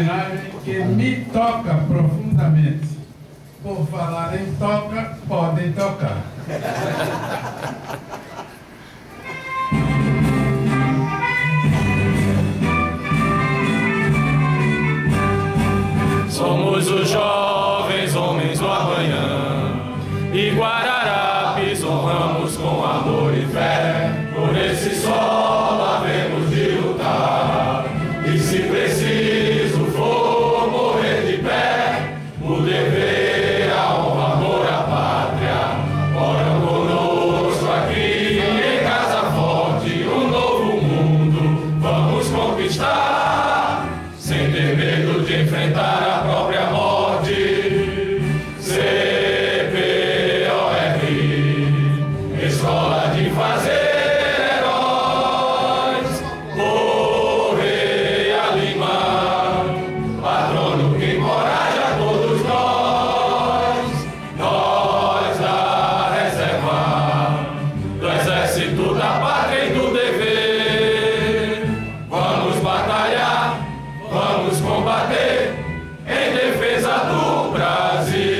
homenagem que me toca profundamente. Por falar em toca, podem tocar. Somos os jovens homens do amanhã, e Guararapes honramos com amor e fé. Por esse solo havemos de lutar, e se preciso for morrer de pé, o dever, a honra, amor à pátria, moram conosco aqui em Casa Forte. Um novo mundo vamos conquistar, sem ter medo de enfrentar a própria morte. CPOR, escola de fazer heróis. Correia Lima, patrono que encoraja todos nós. Nós da reserva, do exército da pátria e do dever, vamos batalhar, vamos combater em defesa do Brasil.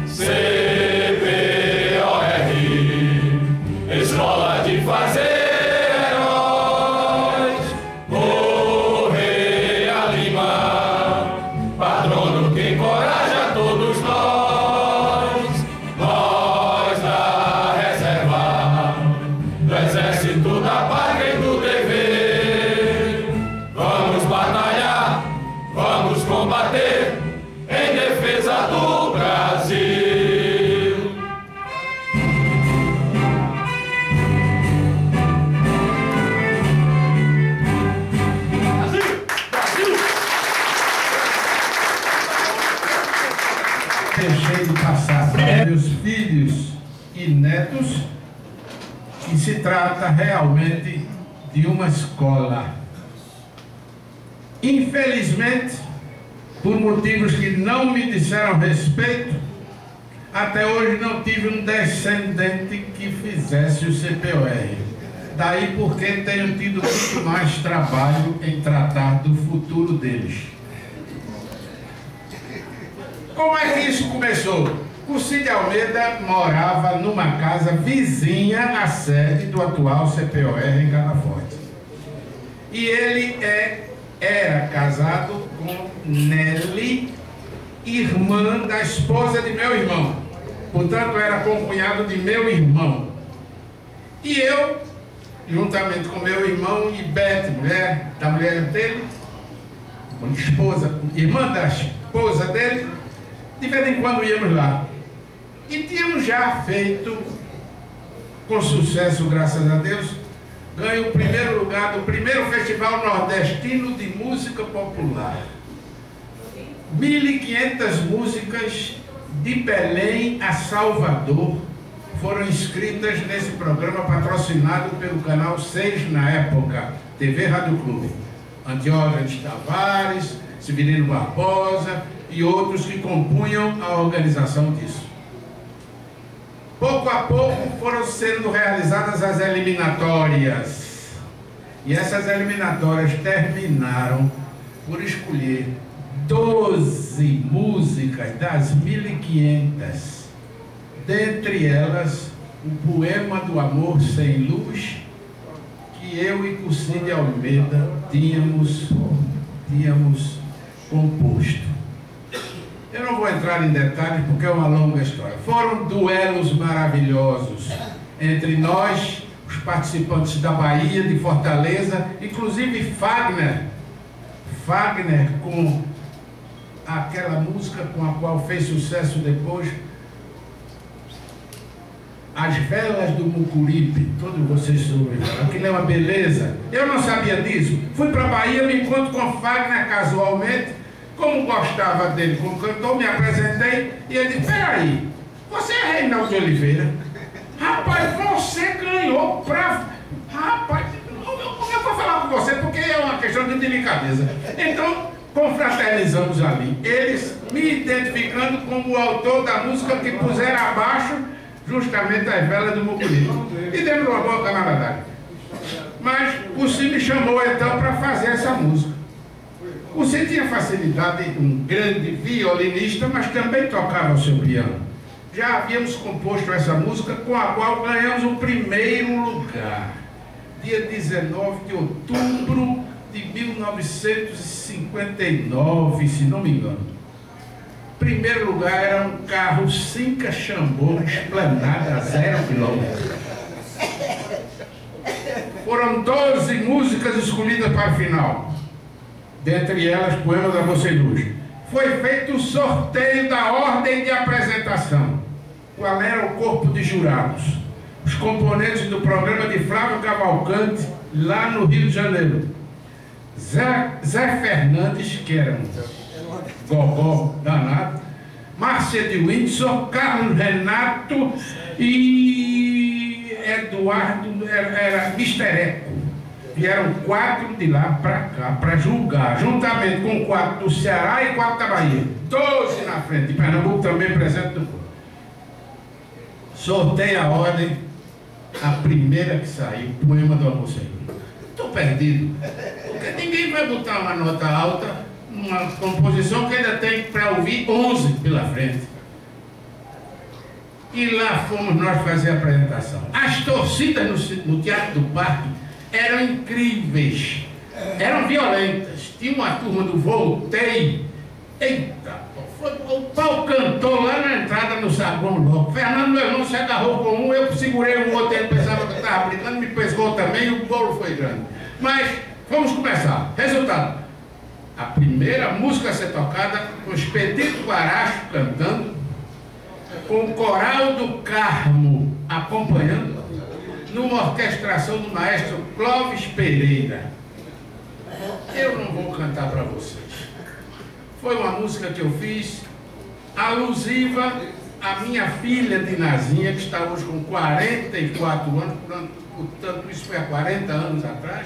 CPOR, escola de fazer heróis. Correia Lima, patrono que encoraja todos nós. Nós da reserva, do exército da pátria e do dever, vamos batalhar, vamos combater em defesa do Brasil. Deixei de passar para meus filhos e netos que se trata realmente de uma escola. Infelizmente, por motivos que não me disseram respeito, até hoje não tive um descendente que fizesse o CPOR. Daí porque tenho tido muito mais trabalho em tratar do futuro deles. Como é que isso começou? O Cid Almeida morava numa casa vizinha à sede do atual CPOR em Casa Forte. E ele era casado com Nelly, irmã da esposa de meu irmão. Portanto, era concunhado de meu irmão. E eu, juntamente com meu irmão e Beth, mulher dele, irmã da esposa dele, de vez em quando íamos lá. E tínhamos já feito, com sucesso, graças a Deus, ganho o primeiro lugar do primeiro Festival Nordestino de Música Popular. 1.500 músicas de Belém a Salvador foram inscritas nesse programa patrocinado pelo Canal 6 na época, TV Rádio Clube. Andiógenes Tavares, Severino Barbosa e outros que compunham a organização disso. Pouco a pouco foram sendo realizadas as eliminatórias. E essas eliminatórias terminaram por escolher 12 músicas das 1.500. Dentre elas, o Poema do Amor Sem Luz, que eu e o Cid Almeida tínhamos composto. Eu não vou entrar em detalhes porque é uma longa história. Foram duelos maravilhosos entre nós, os participantes da Bahia, de Fortaleza, inclusive Fagner com aquela música com a qual fez sucesso depois, As Velas do Mucuripe. Todos vocês soubem, aquilo é uma beleza. Eu não sabia disso. Fui para a Bahia, me encontro com Fagner casualmente. Como gostava dele como cantor, me apresentei e ele disse: peraí, você é Reinaldo de Oliveira? Rapaz, você ganhou pra... Rapaz, eu vou falar com você porque é uma questão de delicadeza. Então, confraternizamos ali. Eles me identificando como o autor da música que puseram abaixo justamente As Velas do Mucuripe. E demos uma boa camaradagem. Mas o Cid me chamou então para fazer essa música. Você tinha facilidade, um grande violinista, mas também tocava o seu piano. Já havíamos composto essa música com a qual ganhamos o primeiro lugar. Dia 19 de outubro de 1959, se não me engano. Primeiro lugar era um carro Cinca Chambord Esplanada, 0 km. Foram 12 músicas escolhidas para o final. Dentre elas, Poema da Moça e Luz. Foi feito o sorteio da ordem de apresentação. Qual era o corpo de jurados? Os componentes do programa de Flávio Cavalcante, lá no Rio de Janeiro. Zé Fernandes, que era um gogó danado, Márcia de Windsor, Carlos Renato e Eduardo, era Mistereco. Vieram 4 de lá para cá para julgar, juntamente com 4 do Ceará e 4 da Bahia. 12 na frente, Pernambuco também presente do povo. Sorteia a ordem, a primeira que saiu, Poema do Amor Sem Luz. Estou perdido, porque ninguém vai botar uma nota alta numa composição que ainda tem para ouvir 11 pela frente. E lá fomos nós fazer a apresentação. As torcidas no Teatro do Parque eram incríveis, eram violentas. Tinha uma turma do Voltei. Eita, o pau cantou lá na entrada no saguão logo. Fernando, meu irmão, se agarrou com um, eu segurei o outro, ele pensava que eu estava brincando, me pescou também e o bolo foi grande. Mas vamos começar. Resultado: a primeira música a ser tocada com o Expedito Guaracho cantando, com o Coral do Carmo acompanhando, numa orquestração do maestro Clóvis Pereira. Eu não vou cantar para vocês. Foi uma música que eu fiz alusiva à minha filha Dinazinha, que está hoje com 44 anos, portanto isso foi há 40 anos atrás,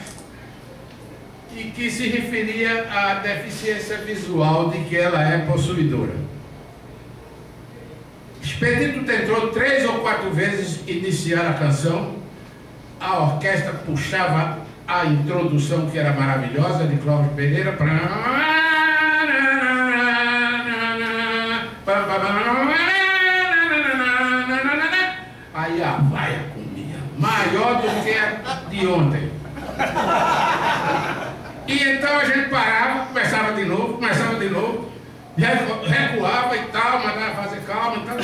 e que se referia à deficiência visual de que ela é possuidora. Expedito tentou 3 ou 4 vezes iniciar a canção. A orquestra puxava a introdução, que era maravilhosa, de Clóvis Pereira, para... Aí a vaia comia, maior do que a de ontem. E então a gente parava, começava de novo, recuava e tal, mandava fazer calma, então,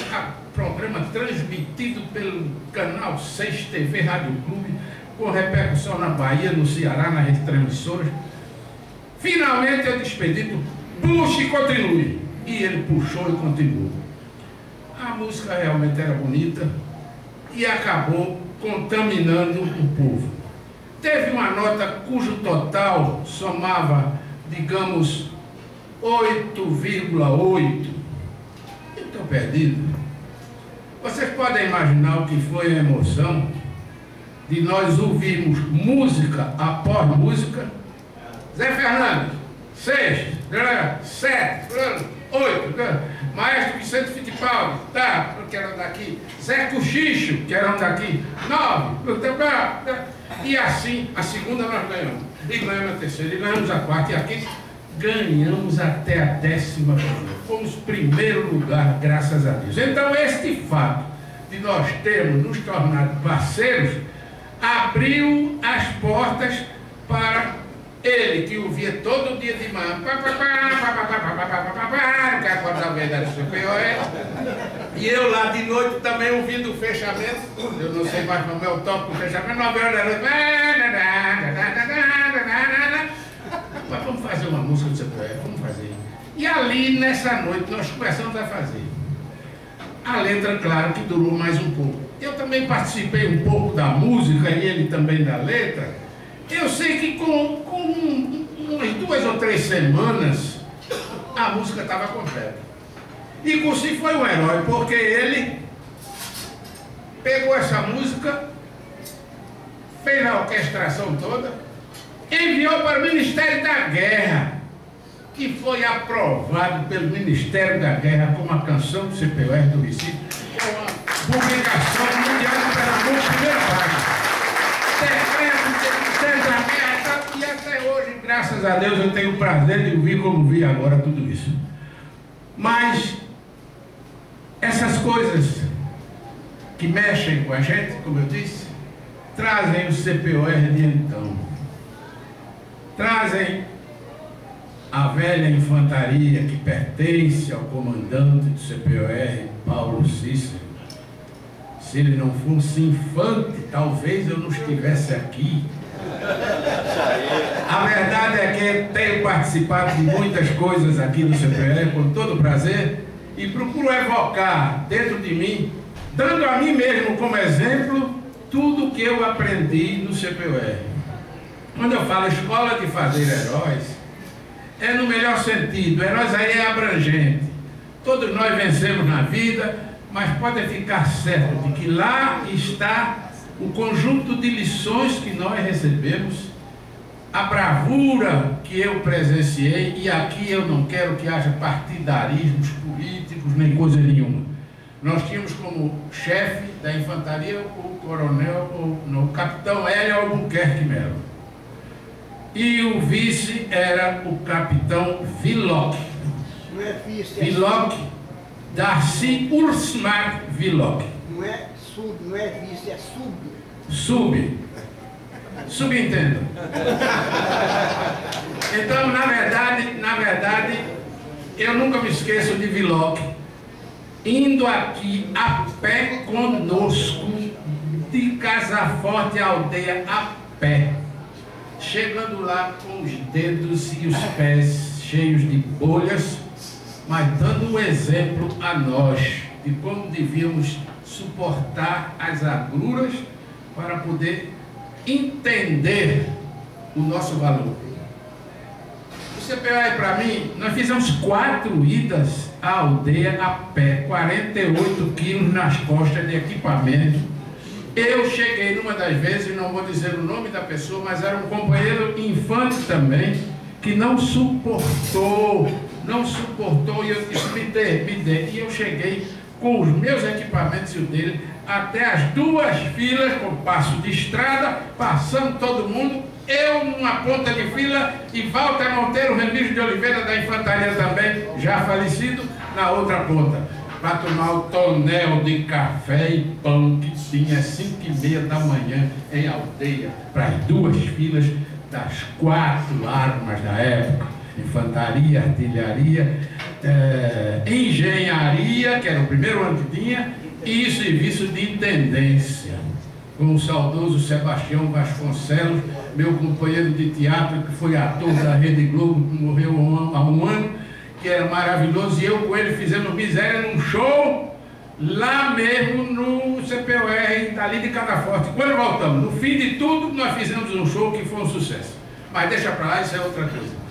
programa transmitido pelo Canal 6 TV Rádio Clube, com repercussão na Bahia, no Ceará, nas retransmissões. Finalmente eu despedi, puxe e continue. E ele puxou e continuou. A música realmente era bonita e acabou contaminando o povo. Teve uma nota cujo total somava, digamos, 8,8. Eu estou perdido. Vocês podem imaginar o que foi a emoção de nós ouvirmos música após música. Zé Fernandes, 6, 7, 8, Maestro Vicente Fittipaldi, tá, que era daqui, Zé Cochicho, que era daqui, 9, e assim, a segunda nós ganhamos, e ganhamos a terceira, e ganhamos a quarta, e aqui ganhamos até a 10ª. Fomos primeiro lugar, graças a Deus. Então, este fato de nós termos nos tornado parceiros abriu as portas para ele, que ouvia todo dia de manhã, que acordava verdade superior, e eu lá de noite também ouvindo o fechamento. Eu não sei mais como é o toque do fechamento, 9 horas da noite. Mas vamos fazer uma música do Superior, vamos fazer. E ali, nessa noite, nós começamos a fazer. A letra, claro, que durou mais um pouco. Eu também participei um pouco da música e ele também da letra. Eu sei que com umas 2 ou 3 semanas a música estava completa. E Cussi foi um herói, porque ele pegou essa música, fez a orquestração toda, enviou para o Ministério da Guerra, que foi aprovado pelo Ministério da Guerra como a canção do CPUR do Recife, com a publicação mundial de Pernambuco, primeira página. Decreto de Ministério da Guerra, e até hoje, graças a Deus eu tenho o prazer de ouvir como vi agora tudo isso. Mas essas coisas que mexem com a gente, como eu disse, trazem o CPOR de então. Trazem a velha infantaria que pertence ao comandante do CPOR, Paulo Cícero. Se ele não fosse infante, talvez eu não estivesse aqui. A verdade é que tenho participado de muitas coisas aqui no CPOR com todo prazer e procuro evocar dentro de mim, dando a mim mesmo como exemplo, tudo que eu aprendi no CPOR. Quando eu falo escola de fazer heróis, é no melhor sentido. Heróis aí é abrangente. Todos nós vencemos na vida, mas pode ficar certo de que lá está o conjunto de lições que nós recebemos, a bravura que eu presenciei, e aqui eu não quero que haja partidarismos políticos nem coisa nenhuma. Nós tínhamos como chefe da infantaria o coronel, o capitão Hélio Albuquerque Melo. E o vice era o capitão Villoc. Não é vice, é Villoc, Darcy Ursmar Villoc. Não é sub, não é vice, é sub. Subentendo. Então, na verdade, eu nunca me esqueço de Villoc indo aqui a pé conosco, de Casa Forte à aldeia a pé, chegando lá com os dedos e os pés cheios de bolhas, mas dando um exemplo a nós de como devíamos suportar as agruras para poder entender o nosso valor. O CPOR, para mim, nós fizemos 4 idas à aldeia a pé, 48 quilos nas costas de equipamento. Eu cheguei numa das vezes, não vou dizer o nome da pessoa, mas era um companheiro infante também, que não suportou, e eu disse, me dê. E eu cheguei com os meus equipamentos e o dele, até as 2 filas, com passo de estrada, passando todo mundo, eu numa ponta de fila e Walter Monteiro Remígio de Oliveira da Infantaria também, já falecido, na outra ponta, para tomar o tonel de café e pão que tinha às 5h30 da manhã em aldeia, para as 2 filas das 4 armas da época: infantaria, artilharia, engenharia, que era o primeiro ano que tinha, e serviço de intendência, com o saudoso Sebastião Vasconcelos, meu companheiro de teatro, que foi ator da Rede Globo, que morreu há um ano, que era maravilhoso, e eu com ele fizemos miséria num show, lá mesmo no CPOR, dali de Casa Forte. Quando voltamos, no fim de tudo, nós fizemos um show que foi um sucesso. Mas deixa pra lá, isso é outra coisa.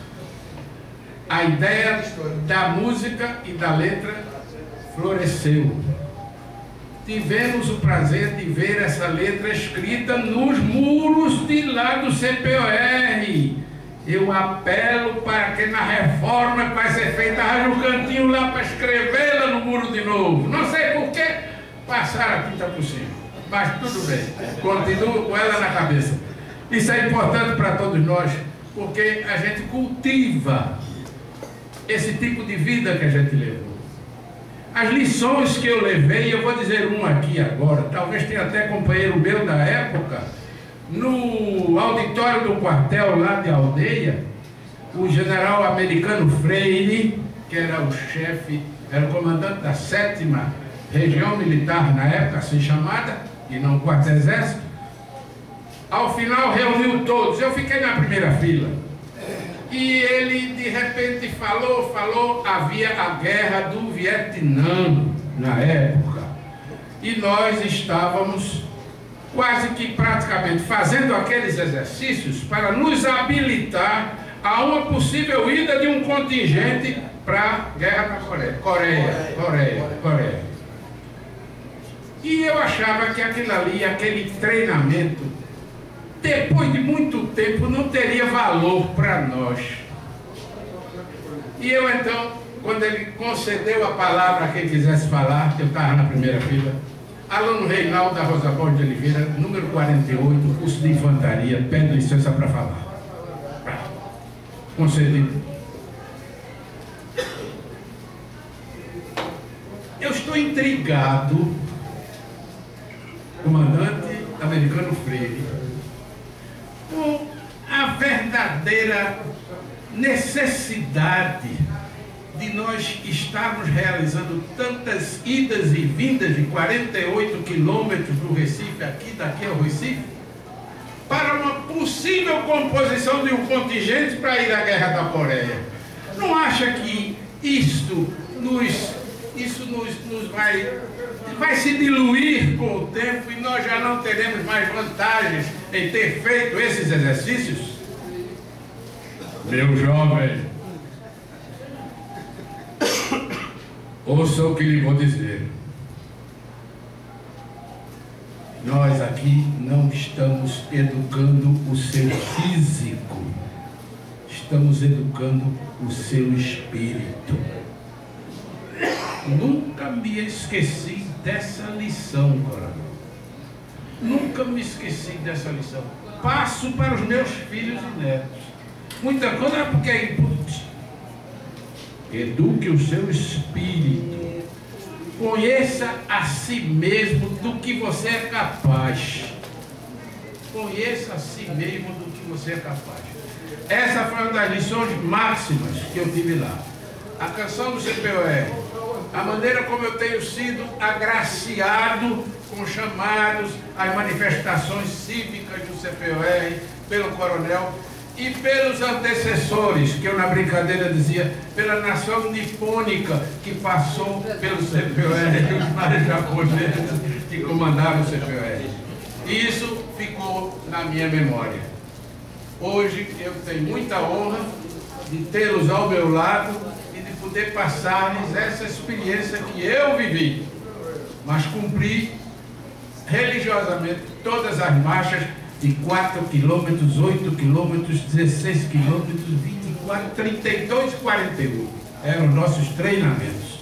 A ideia da música e da letra floresceu. Tivemos o prazer de ver essa letra escrita nos muros de lá do CPOR. Eu apelo para que na reforma que vai ser feita, haja um cantinho lá para escrevê-la no muro de novo. Não sei por que passaram a tinta por cima, mas tudo bem, continuo com ela na cabeça. Isso é importante para todos nós, porque a gente cultiva esse tipo de vida que a gente levou. As lições que eu levei, eu vou dizer uma aqui agora, talvez tenha até companheiro meu da época, no auditório do quartel lá de aldeia, o general americano Freire, que era o chefe, era o comandante da 7ª região militar na época, assim chamada, e não o quarto exército, ao final reuniu todos, eu fiquei na primeira fila. E ele de repente falou, havia a guerra do Vietnã na época. E nós estávamos quase que praticamente fazendo aqueles exercícios para nos habilitar a uma possível ida de um contingente para a guerra da Coreia. E eu achava que aquilo ali, aquele treinamento, depois de muito tempo, não teria valor para nós. E eu então, quando ele concedeu a palavra a quem quisesse falar, que eu estava na primeira fila, aluno Reinaldo da Rosa Borges de Oliveira, número 48, curso de infantaria, pede licença para falar. concedido. Eu estou intrigado, comandante americano Freire, com a verdadeira necessidade de nós estarmos realizando tantas idas e vindas de 48 quilômetros do Recife, daqui ao Recife, para uma possível composição de um contingente para ir à Guerra da Coreia. Não acha que isso nos vai se diluir com o tempo e nós já não teremos mais vantagens em ter feito esses exercícios? Meu jovem, ouça o que lhe vou dizer. Nós aqui não estamos educando o seu físico, estamos educando o seu espírito. Nunca me esqueci dessa lição, coronel. Nunca me esqueci dessa lição. Passo para os meus filhos e netos. Muita coisa é porque é input. Eduque o seu espírito. Conheça a si mesmo do que você é capaz. Conheça a si mesmo do que você é capaz. Essa foi uma das lições máximas que eu tive lá. A canção do CPOR. A maneira como eu tenho sido agraciado com chamados às manifestações cívicas do CPOR, pelo coronel e pelos antecessores, que eu na brincadeira dizia, pela nação nipônica que passou pelo CPOR e os vários japoneses que comandaram o CPOR. Isso ficou na minha memória. Hoje eu tenho muita honra de tê-los ao meu lado, poder passar-lhes essa experiência que eu vivi, mas cumpri religiosamente todas as marchas de 4 quilômetros, 8 quilômetros, 16 quilômetros, 24, 32 e 41. Eram nossos treinamentos.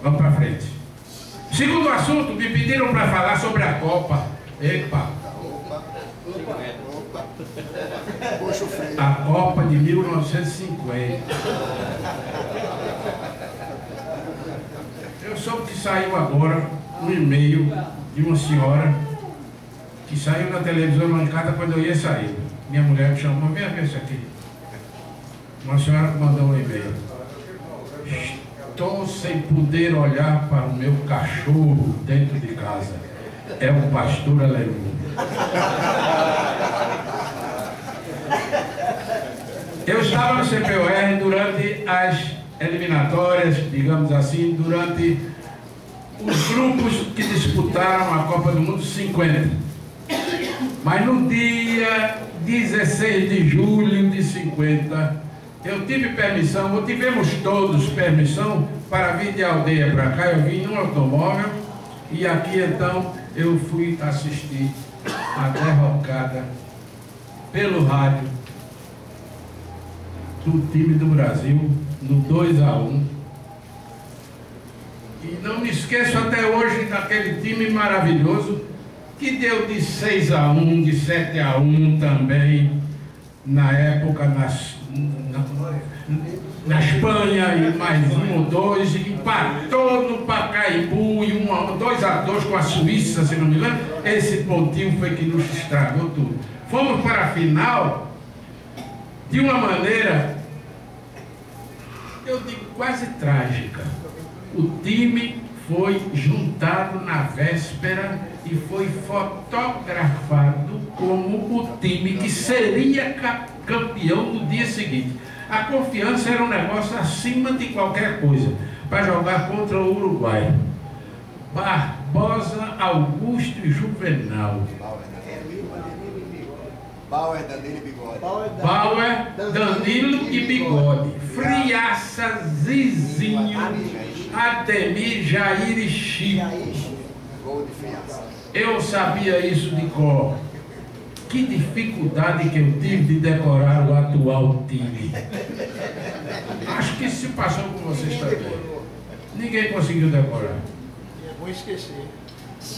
Vamos para frente. Segundo assunto, me pediram para falar sobre a Copa. Epa! A Copa de 1950. Eu soube que saiu agora um e-mail de uma senhora que saiu na televisão lá em casa quando eu ia sair. Minha mulher me chamou, vem ver isso aqui. Uma senhora mandou um e-mail. Estou sem poder olhar para o meu cachorro dentro de casa. É o pastor alemão. Eu estava no CPOR durante as eliminatórias, digamos assim, durante os grupos que disputaram a Copa do Mundo 50. Mas no dia 16 de julho de 50, eu tive permissão, ou tivemos todos permissão para vir de aldeia para cá. Eu vim num automóvel e aqui então eu fui assistir a derrocada pelo rádio do time do Brasil no 2-1. E não me esqueço até hoje daquele time maravilhoso que deu de 6-1, de 7-1 também, na época na Espanha, e mais 1 ou 2, e empatou no Pacaembu, e 2-2 com a Suíça, se não me engano. Esse pontinho foi que nos estragou tudo. Fomos para a final de uma maneira, eu digo, quase trágica. O time foi juntado na véspera e foi fotografado como o time que seria campeão no dia seguinte. A confiança era um negócio acima de qualquer coisa para jogar contra o Uruguai. Barbosa, Augusto e Juvenal. Bauer, Danilo e Bigode. Bauer, Danilo e Bigode. Friaça, Zizinho, Ademir, Jair e Chico. Gol de Friaça. Eu sabia isso de cor. Que dificuldade que eu tive de decorar o atual time. Acho que se passou com vocês também. Ninguém conseguiu decorar. É bom esquecer.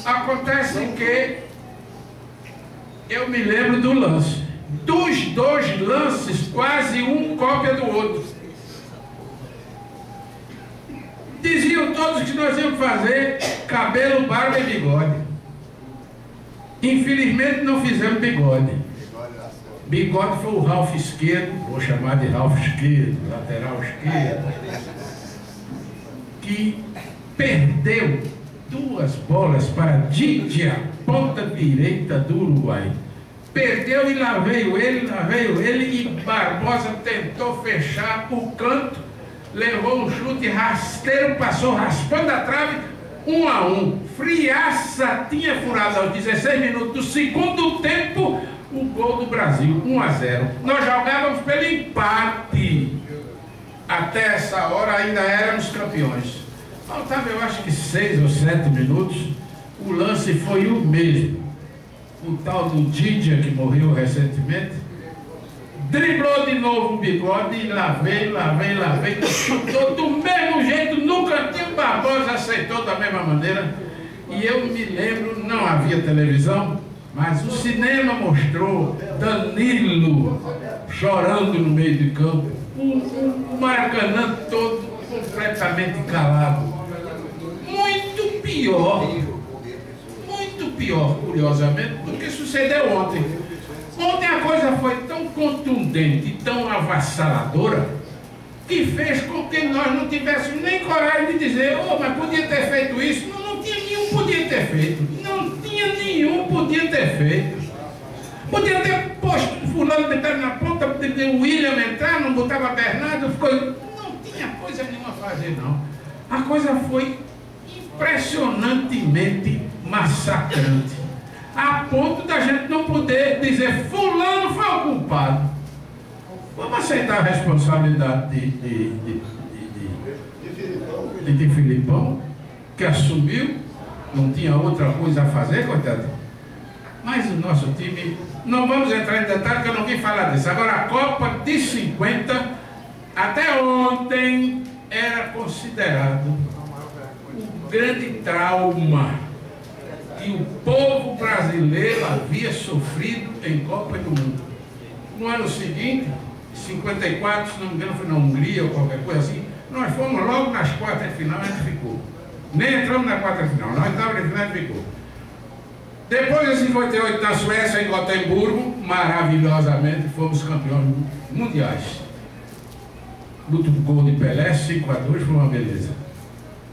Acontece que eu me lembro do lance. Dos dois lances, quase um cópia do outro. Diziam todos que nós íamos fazer cabelo, barba e bigode. Infelizmente não fizemos bigode. Bigode foi o Ralph esquerdo, vou chamar de Ralph esquerdo, lateral esquerdo, que perdeu 2 bolas para Didia, ponta direita do Uruguai. Perdeu e lá veio ele, e Barbosa tentou fechar o canto, levou um chute rasteiro, passou raspando a trave, 1-1. Friaça tinha furado aos 16 minutos do segundo tempo o gol do Brasil, 1-0. Nós jogávamos pelo empate. Até essa hora ainda éramos campeões. Faltava, eu acho que 6 ou 7 minutos, o lance foi o mesmo. O tal do Didia, que morreu recentemente, driblou de novo o bigode e lá veio, chutou do mesmo jeito, no cantinho. Barbosa aceitou da mesma maneira. E eu me lembro, não havia televisão, mas o cinema mostrou Danilo chorando no meio de campo, o Maracanã todo completamente calado. Muito pior, curiosamente, do que sucedeu ontem. Ontem a coisa foi tão contundente, tão avassaladora, que fez com que nós não tivéssemos nem coragem de dizer: oh, mas podia ter feito isso. Não tinha nenhum podia ter feito. Não tinha nenhum podia ter feito. Podia ter posto fulano deitado na ponta, o William entrar, não botava Bernardo, ficou... Não tinha coisa nenhuma a fazer, não. A coisa foi impressionantemente massacrante, a ponto da gente não poder dizer fulano foi o culpado. Vamos aceitar a responsabilidade de Filipão, que assumiu, não tinha outra coisa a fazer, coitado. Mas o nosso time, não vamos entrar em detalhe, que eu não vim falar disso. Agora, a Copa de 50, até ontem, era considerado um grande trauma que o povo brasileiro havia sofrido em Copa do Mundo. No ano seguinte, 54, se não me engano, foi na Hungria ou qualquer coisa assim, nós fomos logo nas quartas de final e a gente ficou. Nem entramos na quarta de final, nós estávamos de final e ficou. Depois de 58, na Suécia, em Gotemburgo, maravilhosamente, fomos campeões mundiais. O gol de Pelé, 5-2, foi uma beleza.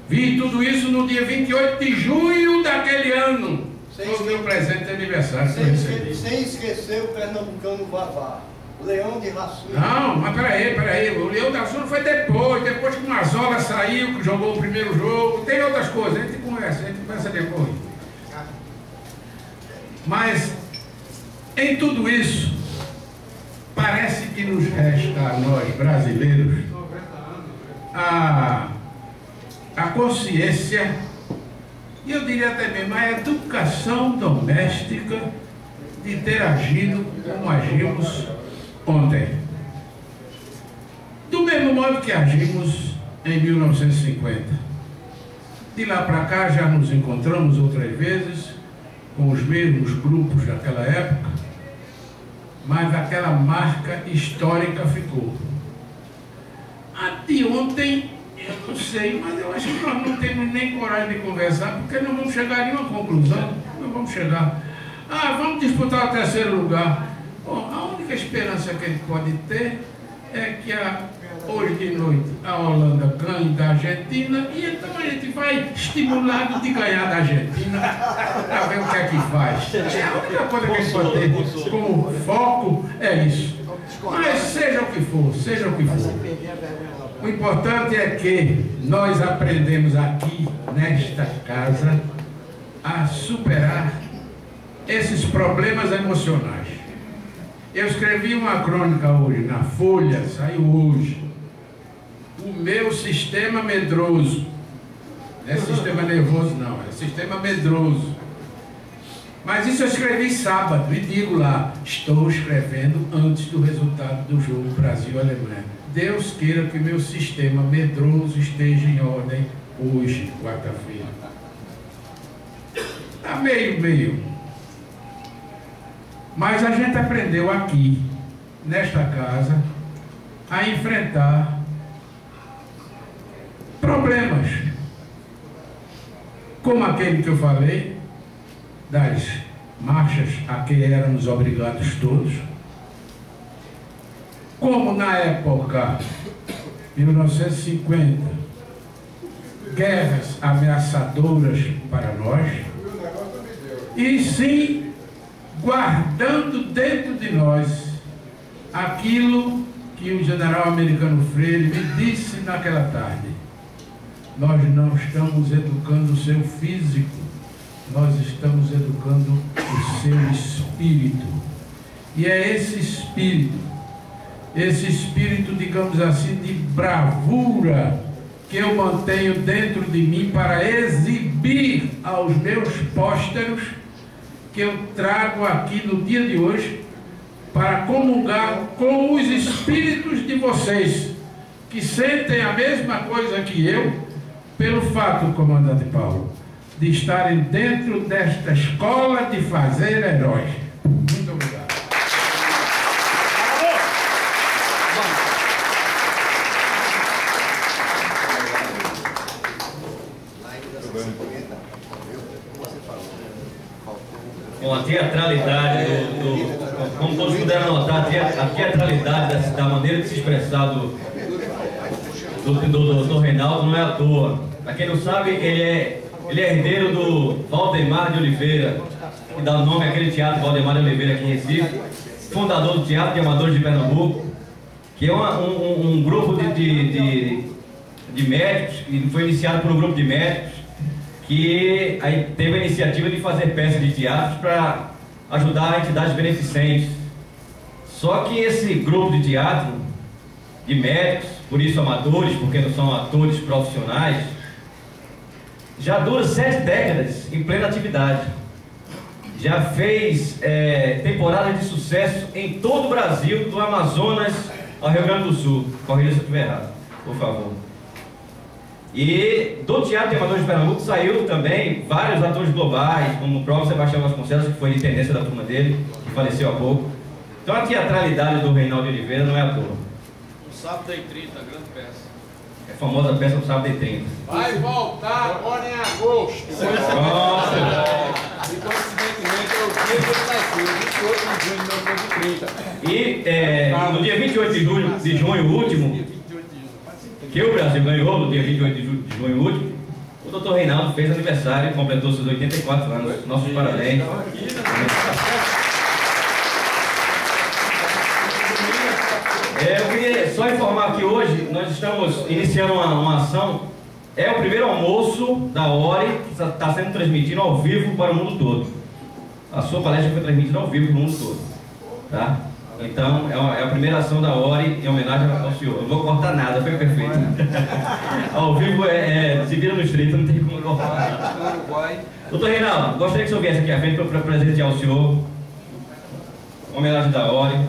Vi tudo isso no dia 28 de junho daquele ano. Foi o meu presente de aniversário que eu recebi. Sem esquecer o pernambucano Vavá, o Leão de Raçudo. Não, mas peraí. O Leão de Raçudo foi depois que o Mazola saiu, que jogou o primeiro jogo. Tem outras coisas, a gente conversa depois. Mas, em tudo isso, parece que nos resta a nós, brasileiros, a consciência, e eu diria até mesmo a educação doméstica de ter agido como agimos ontem. Do mesmo modo que agimos em 1950. De lá para cá já nos encontramos outras vezes com os mesmos grupos daquela época, mas aquela marca histórica ficou. A de ontem, eu não sei, mas eu acho que nós não temos nem coragem de conversar, porque não vamos chegar a nenhuma conclusão. Não vamos chegar. Vamos disputar o terceiro lugar. Bom, a única esperança que a gente pode ter é que hoje de noite a Holanda ganhe da Argentina, e então a gente vai estimulado de ganhar da Argentina para ver o que é que faz. É a única coisa que a gente pode ter como foco é isso. Mas seja o que for, o importante é que nós aprendemos aqui nesta casa a superar esses problemas emocionais. Eu escrevi uma crônica hoje na Folha, saiu hoje. O meu sistema medroso. Não é sistema nervoso, não, é sistema medroso. Mas isso eu escrevi sábado e digo lá: estou escrevendo antes do resultado do jogo Brasil-Alemanha. Deus queira que meu sistema medroso esteja em ordem hoje, quarta-feira. Está meio. Mas a gente aprendeu aqui, nesta casa, a enfrentar problemas, como aquele que eu falei, das marchas a que éramos obrigados todos, como na época 1950, guerras ameaçadoras para nós, e sim guardando dentro de nós aquilo que o general americano Freire me disse naquela tarde: nós não estamos educando o seu físico, nós estamos educando o seu espírito. E é esse espírito, digamos assim, de bravura que eu mantenho dentro de mim para exibir aos meus pósteros, que eu trago aqui no dia de hoje para comungar com os espíritos de vocês, que sentem a mesma coisa que eu, pelo fato, comandante Paulo, de estarem dentro desta escola de fazer heróis. Muito obrigado. Com a teatralidade como todos puderam notar, a teatralidade da maneira de se expressar do Reinaldo não é à toa. Para quem não sabe, ele é herdeiro do Valdemar de Oliveira, que dá o nome àquele teatro Valdemar de Oliveira aqui em Recife, fundador do Teatro de Amadores de Pernambuco, que é um grupo de médicos, que foi iniciado por um grupo de médicos, que aí teve a iniciativa de fazer peças de teatro para ajudar entidades beneficentes. Só que esse grupo de teatro, de médicos, por isso amadores, porque não são atores profissionais, já dura 7 décadas em plena atividade. Já fez temporadas de sucesso em todo o Brasil, do Amazonas ao Rio Grande do Sul. Corrija se eu estiver errado, por favor. E do Teatro de Amadores de Pernambuco saiu também vários atores globais, como o próprio Sebastião Vasconcelos, que foi de tendência da turma dele, que faleceu há pouco. Então a teatralidade do Reinaldo de Oliveira não é à toa. O Sábado e 30, a grande peça. É a famosa peça do Sábado e 30. Vai voltar agora em agosto. Nossa! E coincidentemente é o dia que ele nasceu, 28 de junho de 1930. E no dia 28 de junho último, que o Brasil ganhou, no dia 28 de junho último, o Dr. Reinaldo fez aniversário e completou seus 84 anos. Nossos parabéns. Eu queria só informar que hoje nós estamos iniciando uma ação. É o primeiro almoço da ORI que está sendo transmitido ao vivo para o mundo todo. A sua palestra foi transmitida ao vivo para o mundo todo, tá? Então, é a primeira ação da ORI em homenagem ao senhor. Eu não vou cortar nada, foi perfeito. Ao vivo se vira no estreito, não tem como cortar. Doutor Reinaldo, gostaria que o senhor viesse aqui à frente para presentear o senhor. Homenagem da ORI.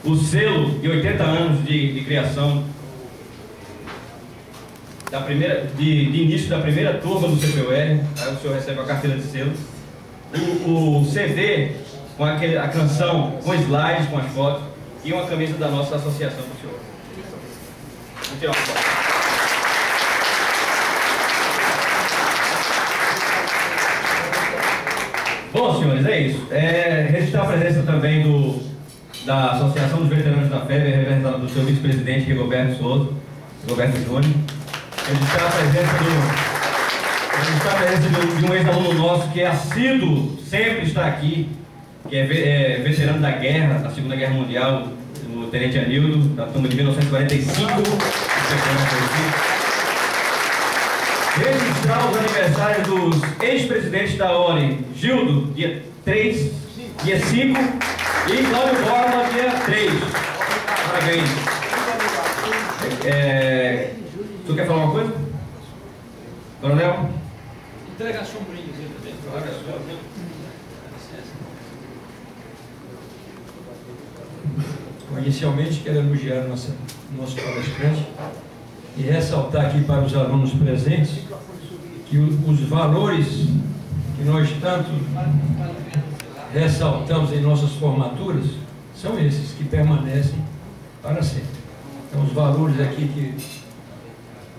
O selo de 80 anos de criação, de início da primeira turma do CPUR. Aí o senhor recebe a carteira de selo. O CD com a canção, com slides, com as fotos, e uma camisa da nossa associação do senhor. Vamos tirar uma foto. Bom, senhores, é isso. Registrar a presença também da Associação dos Veteranos da FEB, representada do seu vice-presidente, Rigoberto Souza, Roberto Júnior. Registrar a presença de um ex-aluno nosso que é assíduo, sempre está aqui, que é veterano da guerra, da Segunda Guerra Mundial, o Tenente Anildo, da turma de 1945. Registrar os aniversários dos ex-presidentes da ORI, Gildo, dia 3, dia 5, e Cláudio Borba, dia 3. Parabéns. O senhor quer falar uma coisa? Coronel? Entrega a sombrinha também. Inicialmente, quero elogiar nosso palestrante e ressaltar aqui para os alunos presentes que os valores que nós tanto ressaltamos em nossas formaturas são esses que permanecem para sempre. Então, os valores aqui que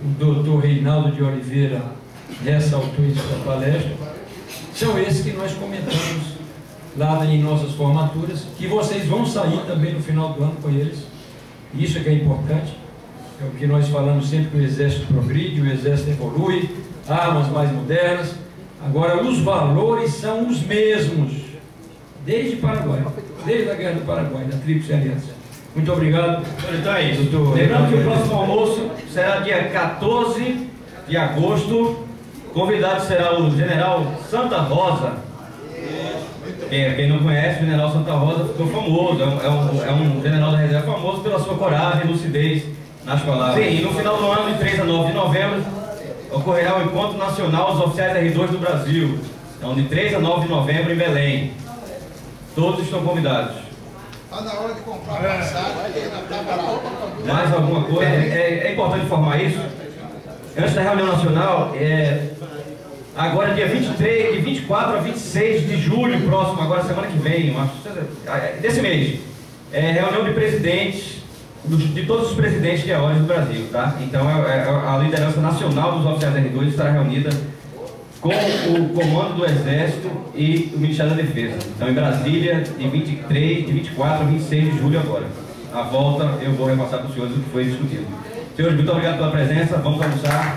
o doutor Reinaldo de Oliveira ressaltou em sua palestra são esses que nós comentamos lá em nossas formaturas, que vocês vão sair também no final do ano com eles. Isso é que é importante, é o que nós falamos sempre, que o Exército progride, o Exército evolui, armas mais modernas. Agora, os valores são os mesmos, desde Paraguai, desde a Guerra do Paraguai, da Tríplice Aliança. Muito obrigado. Então é isso. Lembrando que o próximo almoço será dia 14 de agosto. Convidado será o General Santa Rosa. Quem não conhece, o General Santa Rosa ficou famoso. É um general da reserva famoso pela sua coragem e lucidez nas palavras. Sim, e no final do ano, de 3 a 9 de novembro, ocorrerá o Encontro Nacional dos Oficiais R2 do Brasil. Então, de 3 a 9 de novembro, em Belém. Todos estão convidados. Está na hora de comprar passagem, está barato. Mais alguma coisa? É importante informar isso. Antes da reunião nacional, agora dia 23, de 24 a 26 de julho, próximo, agora semana que vem, desse mês, reunião de presidentes, de todos os presidentes de AORs do Brasil, tá? Então a liderança nacional dos oficiais R2 estará reunida com o comando do Exército e o Ministério da Defesa. Então, em Brasília, de 24 a 26 de julho agora. À volta, eu vou repassar para os senhores o que foi discutido. Senhores, muito obrigado pela presença. Vamos almoçar.